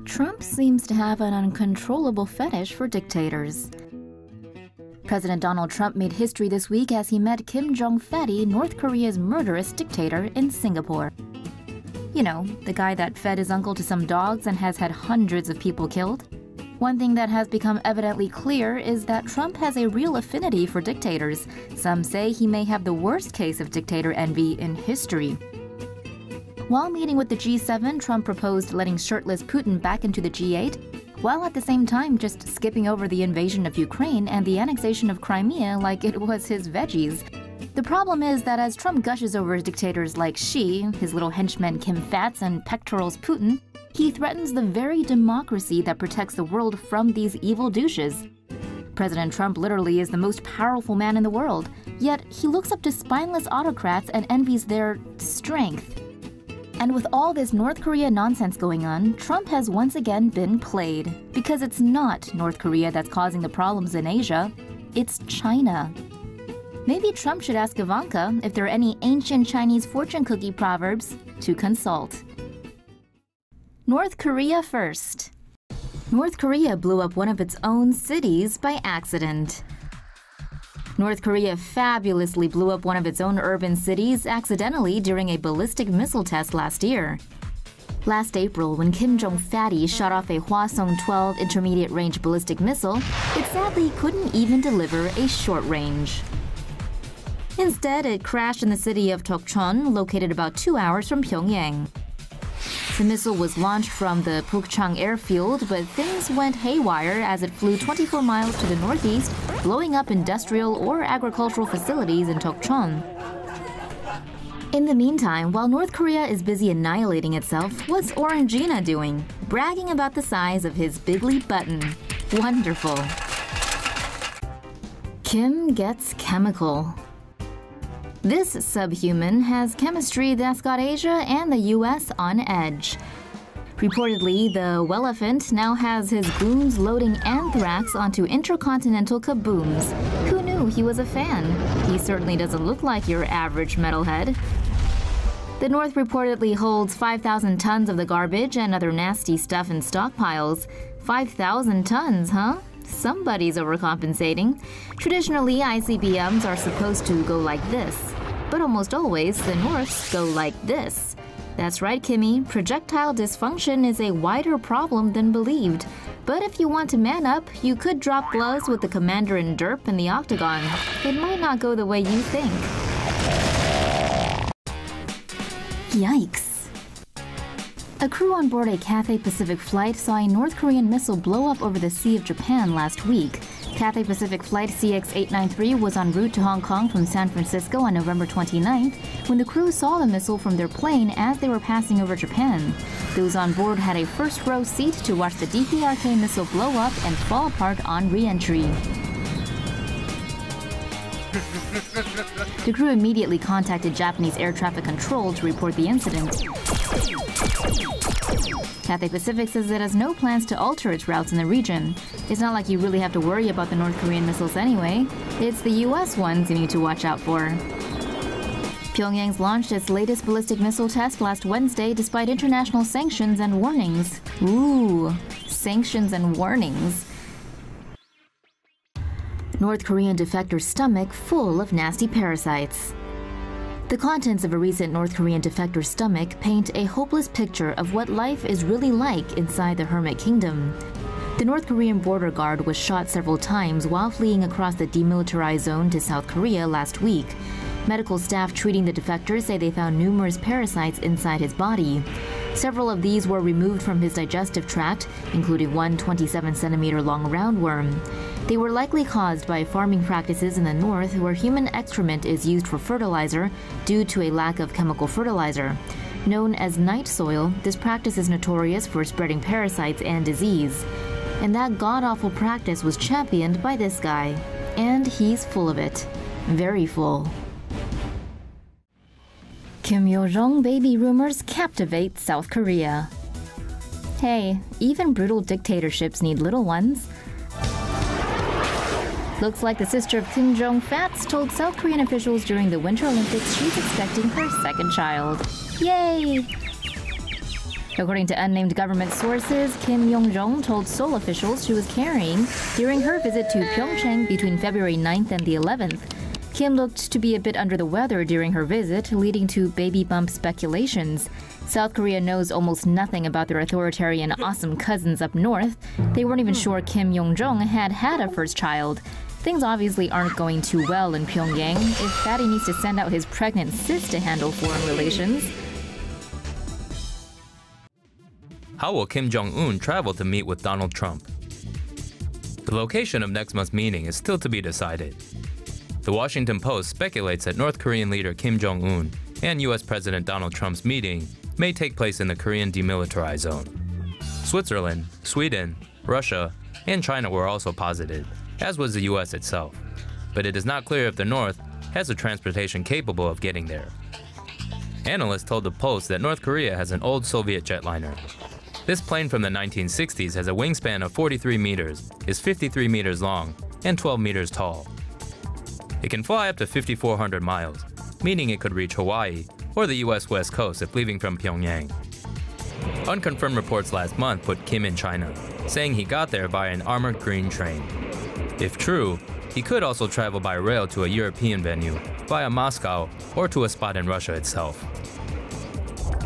Trump seems to have an uncontrollable fetish for dictators. President Donald Trump made history this week as he met Kim Jong-un, North Korea's murderous dictator, in Singapore. You know, the guy that fed his uncle to some dogs and has had hundreds of people killed. One thing that has become evidently clear is that Trump has a real affinity for dictators. Some say he may have the worst case of dictator envy in history. While meeting with the G7, Trump proposed letting shirtless Putin back into the G8, while at the same time just skipping over the invasion of Ukraine and the annexation of Crimea like it was his veggies. The problem is that as Trump gushes over dictators like Xi, his little henchmen Kim Fats, and pectorals Putin, he threatens the very democracy that protects the world from these evil douches. President Trump literally is the most powerful man in the world, yet he looks up to spineless autocrats and envies their strength. And with all this North Korea nonsense going on, Trump has once again been played. Because it's not North Korea that's causing the problems in Asia, it's China. Maybe Trump should ask Ivanka if there are any ancient Chinese fortune cookie proverbs to consult. North Korea first. North Korea blew up one of its own cities by accident. North Korea fabulously blew up one of its own urban cities accidentally during a ballistic missile test last year. Last April, when Kim Jong-un shot off a Hwasong-12 intermediate-range ballistic missile, it sadly couldn't even deliver a short range. Instead, it crashed in the city of Tokchon, located about 2 hours from Pyongyang. The missile was launched from the Pukchang airfield, but things went haywire as it flew 24 miles to the northeast, blowing up industrial or agricultural facilities in Tokchon. In the meantime, while North Korea is busy annihilating itself, what's Orangina doing? Bragging about the size of his bigly button. Wonderful. Kim gets chemical. This subhuman has chemistry that's got Asia and the US on edge. Reportedly, the Welephant now has his goons loading anthrax onto intercontinental kabooms. Who knew he was a fan? He certainly doesn't look like your average metalhead. The North reportedly holds 5,000 tons of the garbage and other nasty stuff in stockpiles. 5,000 tons, huh? Somebody's overcompensating. Traditionally, ICBMs are supposed to go like this. But almost always, the Norths go like this. That's right, Kimmy. Projectile dysfunction is a wider problem than believed. But if you want to man up, you could drop gloves with the commander in derp in the octagon. It might not go the way you think. Yikes. A crew on board a Cathay Pacific flight saw a North Korean missile blow up over the Sea of Japan last week. Cathay Pacific flight CX-893 was en route to Hong Kong from San Francisco on November 29th when the crew saw the missile from their plane as they were passing over Japan. Those on board had a first-row seat to watch the DPRK missile blow up and fall apart on re-entry. The crew immediately contacted Japanese air traffic control to report the incident. Cathay Pacific says it has no plans to alter its routes in the region. It's not like you really have to worry about the North Korean missiles anyway. It's the US ones you need to watch out for. Pyongyang's launched its latest ballistic missile test last Wednesday despite international sanctions and warnings. Ooh, sanctions and warnings. North Korean defector's stomach full of nasty parasites. The contents of a recent North Korean defector's stomach paint a hopeless picture of what life is really like inside the Hermit Kingdom. The North Korean border guard was shot several times while fleeing across the demilitarized zone to South Korea last week. Medical staff treating the defector say they found numerous parasites inside his body. Several of these were removed from his digestive tract, including one 27-centimeter-long roundworm. They were likely caused by farming practices in the north where human excrement is used for fertilizer due to a lack of chemical fertilizer. Known as night soil, this practice is notorious for spreading parasites and disease. And that god-awful practice was championed by this guy. And he's full of it. Very full. Kim Yo Jong baby rumors captivate South Korea. Hey, even brutal dictatorships need little ones. Looks like the sister of Kim Jong-un told South Korean officials during the Winter Olympics she's expecting her second child. Yay! According to unnamed government sources, Kim Jong told Seoul officials she was carrying during her visit to Pyeongchang between February 9th and the 11th. Kim looked to be a bit under the weather during her visit, leading to baby bump speculations. South Korea knows almost nothing about their authoritarian awesome cousins up north. They weren't even sure Kim Jong had a first child. Things obviously aren't going too well in Pyongyang if Fatty needs to send out his pregnant sis to handle foreign relations. How will Kim Jong-un travel to meet with Donald Trump? The location of next month's meeting is still to be decided. The Washington Post speculates that North Korean leader Kim Jong-un and U.S. President Donald Trump's meeting may take place in the Korean demilitarized zone. Switzerland, Sweden, Russia, and China were also posited, as was the U.S. itself. But it is not clear if the North has the transportation capable of getting there. Analysts told the Post that North Korea has an old Soviet jetliner. This plane from the 1960s has a wingspan of 43 meters, is 53 meters long, and 12 meters tall. It can fly up to 5,400 miles, meaning it could reach Hawaii or the U.S. West Coast if leaving from Pyongyang. Unconfirmed reports last month put Kim in China, saying he got there by an armored green train. If true, he could also travel by rail to a European venue, via Moscow, or to a spot in Russia itself.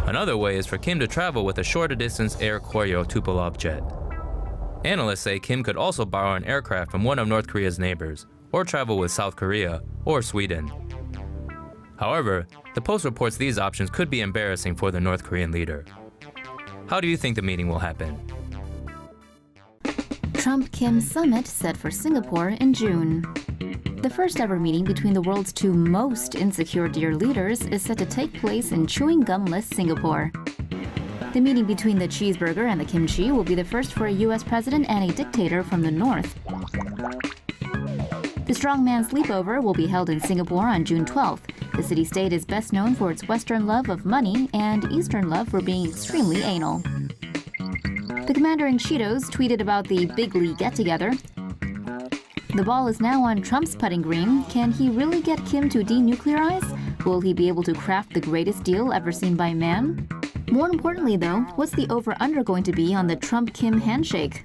Another way is for Kim to travel with a shorter distance Air Koryo Tupolev jet. Analysts say Kim could also borrow an aircraft from one of North Korea's neighbors, or travel with South Korea or Sweden. However, the Post reports these options could be embarrassing for the North Korean leader. How do you think the meeting will happen? Trump-Kim summit set for Singapore in June. The first ever meeting between the world's two most insecure dear leaders is set to take place in chewing gum-less Singapore. The meeting between the cheeseburger and the kimchi will be the first for a U.S. president and a dictator from the north. The strongman sleepover will be held in Singapore on June 12th. The city-state is best known for its Western love of money and Eastern love for being extremely anal. The commander in Cheetos tweeted about the big league get-together. The ball is now on Trump's putting green. Can he really get Kim to denuclearize? Will he be able to craft the greatest deal ever seen by man? More importantly, though, what's the over-under going to be on the Trump-Kim handshake?